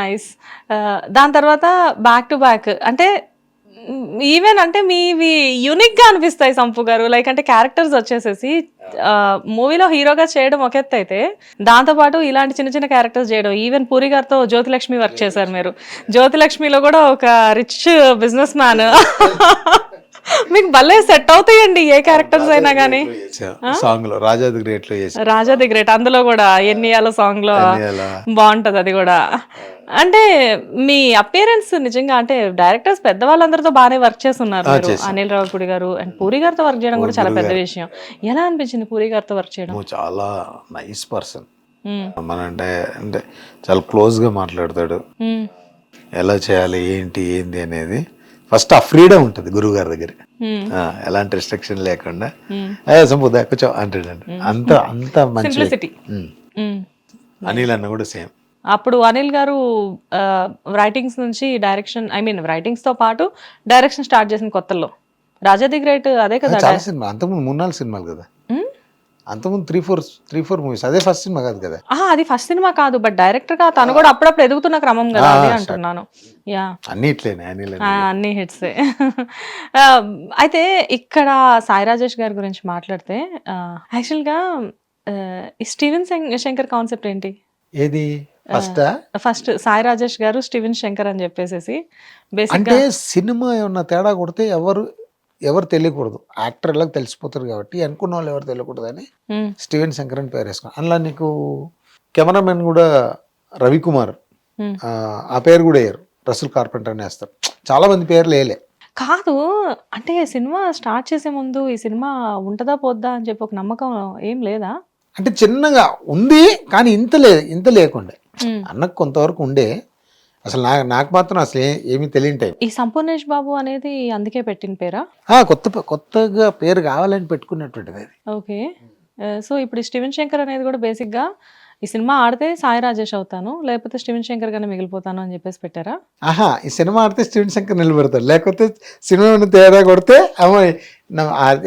Nice. దాని తర్వాత back to back అంటే ఈవెన్ అంటే మీవి యూనిక్ గా అనిపిస్తాయి సంపు గారు. లైక్ అంటే క్యారెక్టర్స్ వచ్చేసేసి మూవీలో హీరోగా చేయడం ఒక ఎత్తు అయితే, దాంతో పాటు ఇలాంటి చిన్న చిన్న క్యారెక్టర్స్ చేయడం. ఈవెన్ పూరి గారితో జ్యోతిలక్ష్మి వర్క్ చేశారు మీరు. జ్యోతిలక్ష్మిలో కూడా ఒక రిచ్ బిజినెస్ మ్యాన్. మీకు భలే సెట్ అవుతాయండి ఏ క్యారెక్టర్స్ అయినా కానీ. సాంగ్ లో రాజా ది గ్రేట్ లో చేశాను. రాజా ది గ్రేట్ అందులో కూడా ఎన్నియాల సాంగ్ లో ఎన్నియాల. బాగుంటది అది కూడా. అంటే మీ అపియరెన్స్ నిజంగా అంటే డైరెక్టర్స్ పెద్దవాళ్ళందరితో బాగానే వర్క్ చేస్తున్నారు మీరు. చేశాను. అనిల్ రావిపూడి గారు అండ్ పూరి గారితో వర్క్ చేయడం కూడా చాలా పెద్ద విషయం. ఎలా అనిపించింది పూరి గారితో వర్క్ చేయడం? నువ్వు చాలా నైస్ పర్సన్. మన అంటే అంటే చాలా క్లోజ్ గా మాట్లాడతాడు. ఎలా చేయాలి ఏంటి అనేది ఫస్ట్ ఆ ఫ్రీడమ్ ఉంటుంది గురువు గారి దగ్గర. ఎలాంటి రిస్ట్రిక్షన్ లేకుండా సంపూదా కొంచెం అంటాడండి. అంత అంత మంచి సింప్లిసిటీ. అనిల్ అన్న కూడా సేమ్. అప్పుడు అనిల్ గారు రైటింగ్స్ నుంచి డైరెక్షన్, ఐ మీన్ రైటింగ్స్ తో పాటు డైరెక్షన్ స్టార్ట్ చేసిన కొత్తల్లో రాజా ది గ్రేట్ అదే కదా. చాలా సినిమా అంతకుముందు 3-4 సినిమాలు కదా. అంతకుముందు 3-4 మూవీస్. అదే ఫస్ట్ సినిమా కాదు కదా. అది ఫస్ట్ సినిమా కాదు, బట్ డైరెక్టర్ గా తను కూడా అప్పుడప్పుడు ఎదుగుతున్న క్రమం కదా అది అంటున్నాను. యా, అన్ని ఇట్లేనే అన్ని హిట్స్. అయితే ఇక్కడ సాయి రాజేష్ గారి గురించి మాట్లాడితే యాక్చువల్ గా ఈ స్టీవెన్ శంకర్ కాన్సెప్ట్ ఏంటి? ఏది ఫస్ట్ సాయి రాజేష్ గారు స్టీవెన్ శంకర్ అని చెప్పేసి బేసిక్ అంటే సినిమా ఏమన్నా తేడా కొడితే ఎవరు తెలియకూడదు. యాక్టర్ ఎలా తెలిసిపోతారు కాబట్టి అనుకున్న వాళ్ళు ఎవరు తెలియకూడదు అని స్టీవెన్ శంకర్ అని పేరు వేసుకున్నాను. అందులో నీకు కెమెరామెన్ కూడా రవికుమార్, ఆ పేరు కూడా వేయరు, రసూల్ కార్పెంటర్ అని వేస్తారు. చాలా మంది పేర్లు వేయలే. కాదు అంటే సినిమా స్టార్ట్ చేసే ముందు ఈ సినిమా ఉంటదా పోద్దా అని చెప్పి ఒక నమ్మకం ఏం లేదా? అంటే చిన్నగా ఉంది కానీ ఇంత లేకుండే. అన్నకు కొంతవరకు ఉండే. అసలు నాకు మాత్రం అసలు ఏమీ తెలియంటాయి. ఈ సంపూర్ణేష్ బాబు అనేది అందుకే పెట్టిన పేరా? కొత్తగా పేరు కావాలని పెట్టుకున్నటువంటిది అది. ఓకే. సో ఇప్పుడు స్టీవెన్ శంకర్ అనేది కూడా బేసిక్ గా ఈ సినిమా ఆడితే సాయి రాజేష్ అవుతాను, లేకపోతే స్టీవెన్ శంకర్ గానే మిగిలిపోతాను అని చెప్పేసి పెట్టారా? ఈ సినిమా ఆడితే స్టీవెన్ శంకర్ నిలబెడతాడు, లేకపోతే సినిమా తేడా కొడితే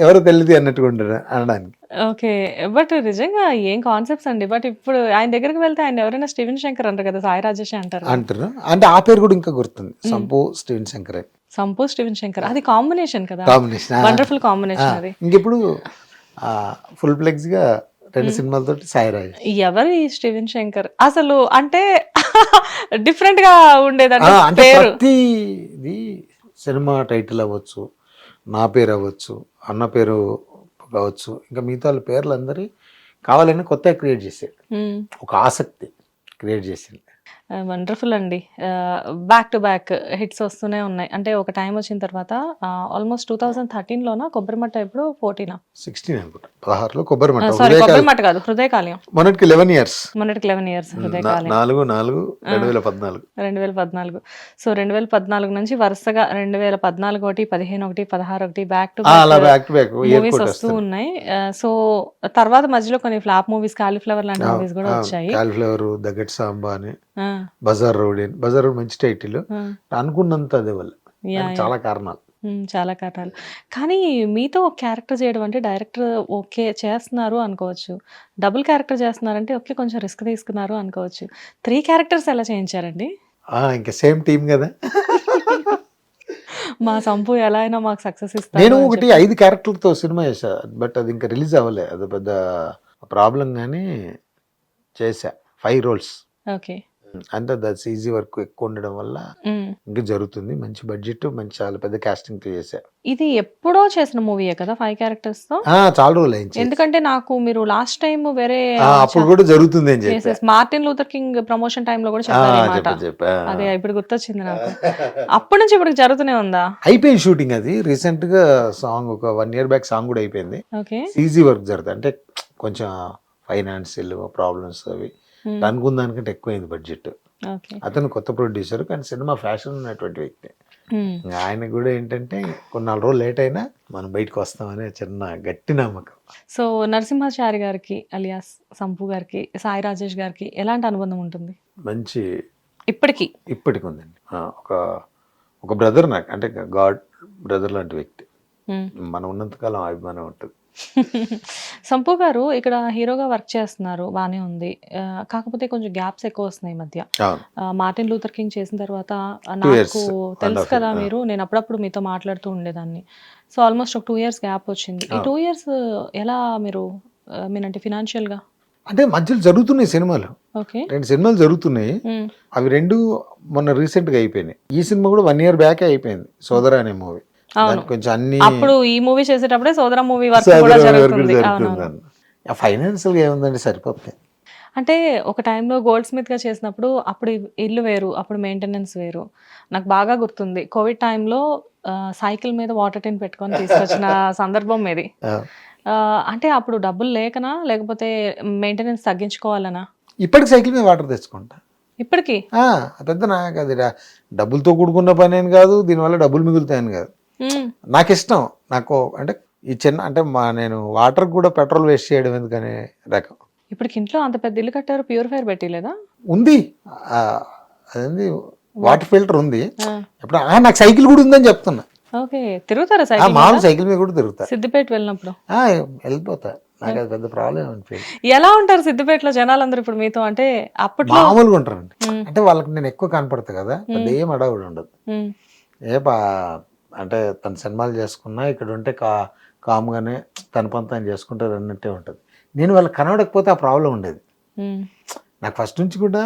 ఎవరో తెలియదు అన్నట్టుగా ఉంటాడు అనడానికి. ఓకే. బట్ నిజంగా ఏం కాన్సెప్ట్స్ అండి. బట్ ఇప్పుడు ఆయన దగ్గరికి వెళ్తే ఆయన ఎవరైనా స్టీవెన్ శంకర్ అంటారు కదా, సాయి రాజేష్ అంటారు. అంటే ఆ పేరు కూడా ఇంకా గుర్తుంది, సంపు స్టీవెన్ శంకర్. సంపు స్టీవెన్ శంకర్ అది కాంబినేషన్ కదా, వండర్ఫుల్ కాంబినేషన్ అది. ఇంకెప్పుడు ఫుల్ ఫ్లెక్స్ గా 2 సినిమాలతో సాయి రాజేష్. ఎవరి స్టీవెన్ శంకర్ అసలు అంటే డిఫరెంట్ గా ఉండేదండి పేరు. ప్రతిది సినిమా టైటిల్ అవ్వచ్చు, నా పేరు అవ్వచ్చు, అన్న పేరు కావచ్చు, ఇంకా మిగతా వాళ్ళ పేర్లు అందరి కావాలని కొత్తగా క్రియేట్ చేసాడు. ఒక ఆసక్తి క్రియేట్ చేసింది. వండర్ఫుల్ అండి. బ్యాక్ టు బ్యాక్ హిట్స్ వస్తూనే ఉన్నాయి. అంటే ఒక టైం వచ్చిన తర్వాత ఆల్మోస్ట్ 2013లోనా కొబ్బరిమట్ట, ఇప్పుడు 14 అనుకుంటా, 16లో కొబ్బరిమట్ట. సారీ కొబ్బరిమట్ట కాదు, హృదయకాలయం. మొన్నటికి 11 ఇయర్స్ హృదయకాలయం 2014. సో 2014 నుంచి వరుసగా 2014 ఒకటి, 15 ఒకటి, 16 ఒకటి బ్యాక్ టు బ్యాక్ మూవీస్ వస్తూ ఉన్నాయి. సో తర్వాత మధ్యలో కొన్ని ఫ్లాప్ మూవీస్, కాలీఫ్లవర్ లాంటి మూవీస్ కూడా వచ్చాయి. కాలీఫ్లవర్, దగ్గట్ సాంబా అని, బజార్ రోడ్ మంచి టైటిల్ అనుకున్నంత అదే వల్ల చాలా కారణాలు. కానీ మీతో ఒక క్యారెక్టర్ చేయడం అంటే డైరెక్టర్ ఓకే చేస్తున్నారు అనుకోవచ్చు, డబుల్ క్యారెక్టర్ చేస్తున్నారంటే ఓకే కొంచెం రిస్క్ తీసుకున్నారు అనుకోవచ్చు. 3 క్యారెక్టర్స్ ఎలా చేయించారండి? ఇంకా సేమ్ టీమ్ కదా. మా సంపు ఎలా అయినా మాకు సక్సెస్ ఇస్తారు. నేను ఒకటి 5 క్యారెక్టర్లతో సినిమా చేశా, బట్ అది ఇంకా రిలీజ్ అవ్వలే. అది పెద్ద ప్రాబ్లం కానీ చేశా 5 roles. ఓకే. అంటే దట్స్ ఈజీ వర్క్, ఎక్కువ ఉండడం వల్ల ఇంకా జరుగుతుంది. మంచి బడ్జెట్, మంచి చాలా పెద్ద కాస్టింగ్ తో చేశా. ఇది ఎప్పుడో చేసిన మూవీయే కదా 5 క్యారెక్టర్స్ తో? చాలా రోజులు అయింది. ఎందుకంటే నాకు మీరు లాస్ట్ టైం వేరే అప్పుడు కూడా జరుగుతుంది అని చెప్పి Martin Luther king promotion time లో కూడా చెప్పారు. అదే ఇప్పుడు గుర్తొచ్చింది నాకు. అప్పటి నుంచి ఇప్పుడు జరుగుతూనే ఉందా? అయిపోయింది షూటింగ్. అది రీసెంట్ గా సాంగ్ ఒక 1 year బ్యాక్ సాంగ్ కూడా అయిపోయింది. ఈజీ వర్క్ జరుగుతుంది. అంటే కొంచెం ఫైనాన్షియల్ ప్రాబ్లమ్స్ అవి అనుకున్న దానికంటే ఎక్కువైంది బడ్జెట్. అతను కొత్త ప్రొడ్యూసర్ కానీ సినిమా ఫ్యాషన్ ఉన్నటువంటి వ్యక్తి. ఆయన కూడా ఏంటంటే కొన్ని 4 రోజులు లేట్ అయినా మనం బయటకు వస్తామనే చిన్న గట్టి నమ్మకం. సో నరసింహాచారి గారికి అలియాస్ సంపు గారికి, సాయి రాజేష్ గారికి ఎలాంటి అనుబంధం ఉంటుంది? మంచి ఇప్పటికి ఉందండి. ఒక బ్రదర్ నాకు, అంటే గాడ్ బ్రదర్ లాంటి వ్యక్తి. మనం ఉన్నంతకాలం అభిమానం ఉంటుంది. సంపు గారు ఇక్కడ హీరోగా వర్క్ చేస్తున్నారు, బానే ఉంది. కాకపోతే కొంచెం గ్యాప్స్ ఎక్కువ వస్తున్నాయి ఈ మధ్య. అవును. మార్టిన్ లూథర్ కింగ్ చేసిన తర్వాత 2 years, నాకు తెలుసు 1.5 కదా years. మీరు, నేను అప్పుడప్పుడు మీతో మాట్లాడుతూ ఉండేదాన్ని. సో ఆల్మోస్ట్ ఒక 2 years గ్యాప్ వచ్చింది. ఈ 2 years ఎలా మీరు మీనంటే ఫినాన్షియల్గా? అంటే మధ్యలో జరుగుతున్నాయి సినిమాలు, ఓకే. 2 సినిమాలు జరుగుతున్నాయి. అవి 2 మొన్న రీసెంట్గా అయిపోయినాయి. ఈ సినిమా కూడా 1 year బ్యాకే అయిపోయింది, సోదర అనే మూవీ. కొంచెం అన్ని అప్పుడు ఈ మూవీ చేసేటప్పుడే సోదర మూవీ వర్క్ కూడా జరుగుతుంది. ఫైనాన్షియల్గా ఏముందండి, సరిపోతుంది. అంటే ఒక టైంలో గోల్డ్ స్మిత్గా చేసినప్పుడు అప్పుడు ఇల్లు వేరు, అప్పుడు మెయింటెనెన్స్ వేరు. నాకు బాగా గుర్తుంది, కోవిడ్ టైంలో సైకిల్ మీద వాటర్ టిన్ పెట్టుకొని తీసుకొచ్చిన సందర్భం ఇది. అంటే అప్పుడు డబ్బులు లేకనా, లేకపోతే మెయింటెనెన్స్ తగ్గించుకోవాలనా? ఇప్పటికి సైకిల్ మీద వాటర్ తెచ్చుకుంటా. ఇప్పటికి పెద్ద నాకు అది డబ్బులతో కూడుకున్న పని ఏం కాదు, దీనివల్ల డబ్బులు మిగులుతాయని కాదు. నాకు ఇష్టం, నాకు అంటే ఈ చిన్న అంటే నేను వాటర్ కూడా పెట్రోల్ వేస్ట్ చేయడం ఎందుకనే రకం. ఇప్పటికి ఇంట్లో అంత పెద్ద ఇల్లు కట్టారు, ప్యూరిఫైర్ పెట్టలేదా? ఉంది, అదేంది వాటర్ ఫిల్టర్ ఉంది. ఎప్పుడు నాకు సైకిల్ కూడా ఉందని చెప్తున్నా. ఓకే, తిరుగుతారా సైకిల్? మామూలు సైకిల్ మీద కూడా తిరుగుతా. సిద్దిపేట వెళ్ళినప్పుడు వెళ్ళిపోతా, నాకు అది పెద్ద ప్రాబ్లం అనిపించింది. ఎలా ఉంటారు సిద్దిపేటలో జనాలందరూ ఇప్పుడు మీతో? అంటే అప్పట్లో మామూలుగా ఉంటారండి. అంటే వాళ్ళకి నేను ఎక్కువ కనపడతా కదా, పెద్ద ఏం అడవుడు ఉండదు. అంటే తన సినిమాలు చేసుకున్నా ఇక్కడ ఉంటే కామ్గానే తన పని తను చేసుకుంటారు అన్నట్టే ఉంటుంది. నేను వాళ్ళకి కనబడకపోతే ఆ ప్రాబ్లం ఉండేది నాకు ఫస్ట్ నుంచి కూడా.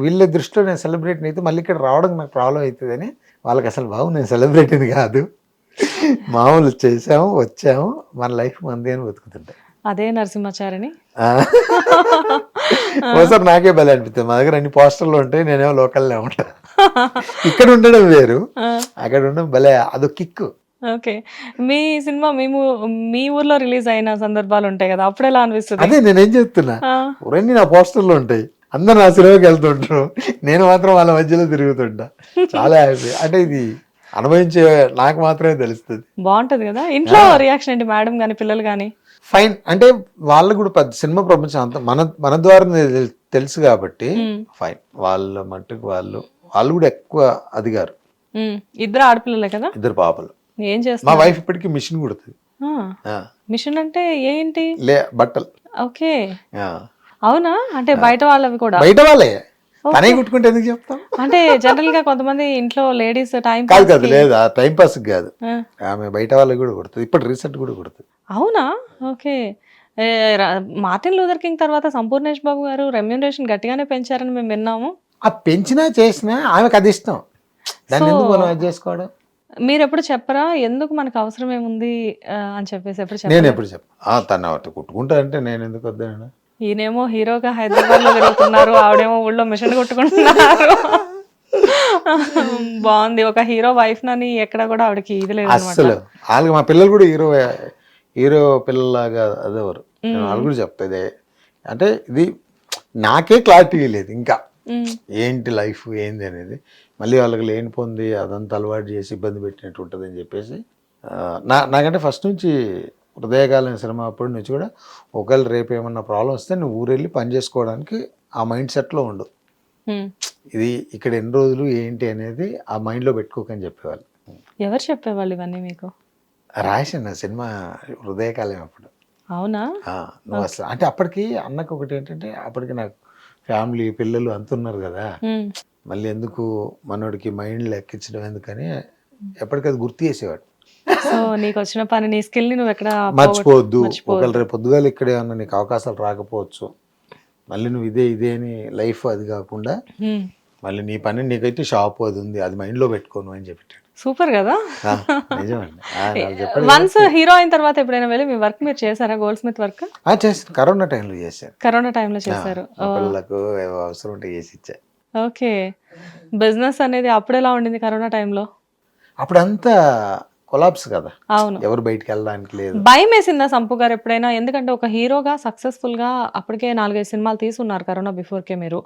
వీళ్ళ దృష్టిలో నేను సెలబ్రిటీని అయితే మళ్ళీ ఇక్కడ రావడం నాకు ప్రాబ్లం అవుతుందని వాళ్ళకి అసలు బాబు నేను సెలబ్రిటీని కాదు, మామూలు చేసాము వచ్చాము, మన లైఫ్ మంది అని బతుకుతుంటాయి. అదే నరసింహాచారిని ఓసారి నాకే భలే అనిపిస్తుంది, మా దగ్గర అన్ని పోస్టర్లు ఉంటాయి, నేనేమో లోకల్లో ఉంటా. ఇక్కడ ఉండడం వేరు, అక్కడ ఉండడం భలే అదొక కిక్కు. ఓకే, మీ సినిమా మీ ఊర్లో రిలీజ్ అయిన సందర్భాలు ఉంటాయి కదా, అప్పుడు ఎలా అనిపిస్తుంది? అదే నేనేం చెప్తున్నా, ఊరన్నీ నా పోస్టర్లు ఉంటాయి, అందరు నా సినిమాకి వెళ్తుంటారు, నేను మాత్రం వాళ్ళ మధ్యలో తిరుగుతుంటా. చాలా హ్యాపీ. అంటే ఇది అనుభవించే నాకు మాత్రమే తెలుస్తుంది. బాగుంటది కదా. ఇంట్లో రియాక్షన్ ఏంటి, మేడం కానీ పిల్లలు కానీ? ఫైన్, అంటే వాళ్ళు కూడా పెద్ద సినిమా ప్రపంచం అంతా మన ద్వారా తెలుసు కాబట్టి ఫైన్. వాళ్ళ మట్టుకు వాళ్ళు కూడా ఎక్కువ అదిగారు. ఇద్దరు ఆడపిల్లలే కదా? 2 పాపలు. ఏం చేస్తారు? మా వైఫ్ ఇప్పటికీ మిషన్ కుడుతుంది. మిషన్ అంటే ఏంటి? బట్టలు. ఓకే, అవునా? అంటే బయట వాళ్ళవి కూడా? బయట వాళ్ళే, తనే కుట్టుకుంటే ఎందుకు చెప్తాం. అంటే జనరల్ గా కొంతమంది ఇంట్లో లేడీస్ టైం కాదు లేదు, టైం పాస్ కాదు, ఆమె బయట వాళ్ళకి కూడా కుడుతుంది, ఇప్పుడు రీసెంట్ కూడా కుడుతుంది. అవునా? ఓకే. మార్టిన్ లూథర్ కింగ్ తర్వాత సంపూర్ణేష్ బాబు గారు రెమ్యూనరేషన్ గట్టిగానే పెంచారని మేము విన్నాము. ఆ పెంచినా చేసినా ఆమెకు అది ఇష్టం, దాన్ని ఎందుకు మనం అది చేసుకోవడం. మీరు ఎప్పుడు చెప్పరా ఎందుకు మనకు అవసరం ఏముంది అని చెప్పేసి? ఎప్పుడు నేను ఎప్పుడు చెప్పా, తను ఒకటి కుట్టుకుంటా అంటే నేను ఎందుకు వద్దాను. ఈయనేమో హీరోగా హైదరాబాద్ లో తిరుగుతున్నారు, ఆవిడేమో ఊళ్ళో మిషన్ కొట్టుకుంటున్నారు. బాగుంది, ఒక హీరో వైఫ్ నని ఎక్కడ కూడా ఆవిడకి ఇది లేదు అసలు. వాళ్ళకి మా పిల్లలు కూడా హీరో పిల్లలాగా అదేవారు, వాళ్ళు కూడా చెప్తాదే. అంటే ఇది నాకే క్లారిటీ లేదు ఇంకా, ఏంటి లైఫ్ ఏంది అనేది. మళ్ళీ వాళ్ళకి లేని పొంది అదంతా అలవాటు చేసి ఇబ్బంది పెట్టినట్టు ఉంటుంది అని చెప్పేసి నాకంటే ఫస్ట్ నుంచి హృదయకాలం సినిమా అప్పటి నుంచి కూడా ఒకవేళ రేపు ఏమన్నా ప్రాబ్లం వస్తే నువ్వు ఊరెళ్ళి పని చేసుకోవడానికి ఆ మైండ్ సెట్లో ఉండు, ఇది ఇక్కడ ఎన్ని రోజులు ఏంటి అనేది ఆ మైండ్లో పెట్టుకోకని చెప్పేవాళ్ళు. ఎవరు చెప్పేవాళ్ళు ఇవన్నీ మీకు? రాశాను సినిమా హృదయకాలం అప్పుడు. అవునా? నువ్వు అసలు అంటే అప్పటికి అన్నకు ఒకటి ఏంటంటే, అప్పటికి నాకు ఫ్యామిలీ పిల్లలు అంతున్నారు కదా, మళ్ళీ ఎందుకు మనోడికి మైండ్ లెక్కించడం ఎందుకని ఎప్పటికది గుర్తు చేసేవాడు. సో నీకు వచ్చిన పని, నీ స్కిల్ ని నువ్వు ఎక్కడ మర్చిపోవద్దు. ఒకవేళ రేపు పొద్దుగాలు ఇక్కడే ఏమన్నా నీకు అవకాశాలు రాకపోవచ్చు, మళ్ళీ నువ్వు ఇదే అని లైఫ్ అది కాకుండా మళ్ళీ నీ పని నీకైతే షాప్ అది ఉంది, అది మైండ్లో పెట్టుకోను అని చెప్పాడు. సూపర్ కదా. నిజమండి. వన్స్ హీరో అయిన తర్వాత ఎప్పుడైనా వెళ్ళి మీ వర్క్ మీరు చేశారా? గోల్డ్ స్మిత్ వర్క్ చేశాను, కరోనా టైంలో చేశాను. కరోనా టైంలో చేశారు, పిల్లలకు అవసరం ఉంటే చేసి ఇచ్చా. ఓకే, బిజినెస్ అనేది అప్పుడు ఎలా ఉండింది కరోనా టైంలో? అప్పుడంతా కొలాప్స్ కదా, అవును, ఎవరు బయటికి వెళ్ళడానికి లేదు. భయం వేసిందా సంపు గారు ఎప్పుడైనా? ఎందుకంటే ఒక హీరోగా సక్సెస్ఫుల్ గా అప్పటికే 4-5 సినిమాలు తీసుకున్నారు కరోనా బిఫోర్కే మీరు.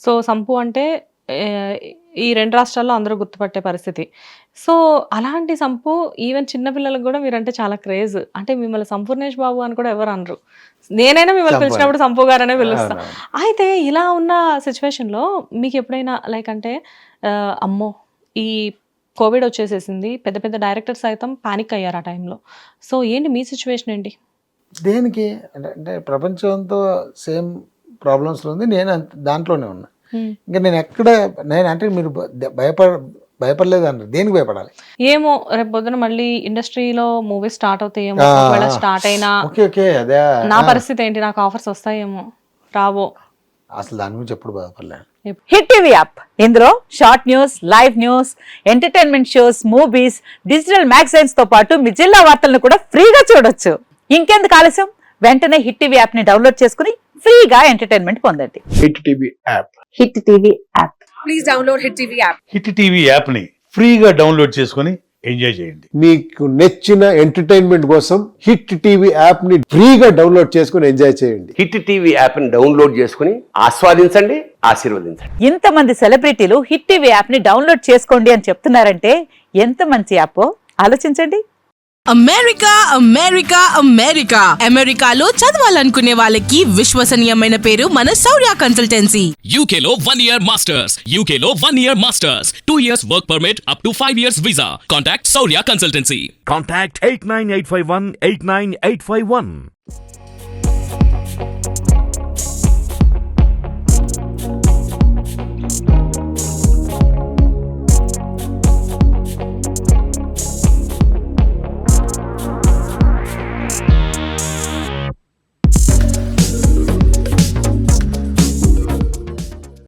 సో సంపు అంటే ఈ 2 రాష్ట్రాల్లో అందరూ గుర్తుపట్టే పరిస్థితి. సో అలాంటి సంపు ఈవెన్ చిన్నపిల్లలకు కూడా మీరంటే చాలా క్రేజ్. అంటే మిమ్మల్ని సంపూర్ణేష్ బాబు అని కూడా ఎవరు అనరు, నేనైనా మిమ్మల్ని పిలిచినప్పుడు సంపు గారు అనే పిలుస్తా. అయితే ఇలా ఉన్న సిచ్యువేషన్లో మీకు ఎప్పుడైనా లైక్ అంటే అమ్మో ఈ కోవిడ్ వచ్చేసేసింది, పెద్ద పెద్ద డైరెక్టర్స్ సైతం పానిక్ అయ్యారు ఆ టైంలో. సో ఏంటి మీ సిచ్యువేషన్ ఏంటి? దేనికి అంటే ప్రపంచంతో సేమ్ ప్రాబ్లమ్స్లో ఉంది, నేను దాంట్లోనే ఉన్నా. ఇంకా నేను అంటే మీరు భయపడలేదు అన్నారు, దేనికి భయపడాలి? ఏమో రేపు పొద్దున మళ్ళీ ఇండస్ట్రీలో మూవీస్ స్టార్ట్ అవుతాయేమో, ఒకవేళ స్టార్ట్ అయినా ఓకే అదే నా పరిస్థితి ఏంటి, నాకు ఆఫర్స్ వస్తాయేమో రావో, అసలు దాని గురించి ఎప్పుడు బాధపడలేదు. హిట్ టీవీ యాప్, ఇందులో short news, live news, entertainment shows, movies, digital magazines తో పాటు మీ జిల్లా వార్తలను కూడా ఫ్రీగా చూడొచ్చు. ఇంకెందుకు ఆలస్యం, వెంటనే హిట్ టీవీ యాప్ ని డౌన్లోడ్ చేసుకుని ఫ్రీగా ఎంటర్టైన్మెంట్ పొందండి. Hit TV app. Hit TV app. Please download Hit TV app. Hit TV app ని ఫ్రీగా డౌన్లోడ్ చేసుకొని ఎంజాయ్ చేయండి. మీకు నచ్చిన ఎంటర్టైన్మెంట్ కోసం హిట్ టీవీ యాప్ ని ఫ్రీగా డౌన్లోడ్ చేసుకుని ఎంజాయ్ చేయండి. హిట్ టీవీ యాప్ ని డౌన్లోడ్ చేసుకుని ఆస్వాదించండి, ఆశీర్వదించండి. ఇంతమంది సెలబ్రిటీలు హిట్ టీవీ యాప్ ని డౌన్లోడ్ చేసుకోండి అని చెప్తున్నారంటే ఎంత మంచి యాప్ ఆలోచించండి. అమెరికా అమెరికాలో చదవాలనుకునే వాళ్ళకి విశ్వసనీయమైన పేరు మన శౌర్య కన్సల్టెన్సీ. UK లో 1 year masters. UK లో 1 year masters. 2 years work permit up to 5 years visa. Contact Saurya Consultancy. Contact 89851 89851.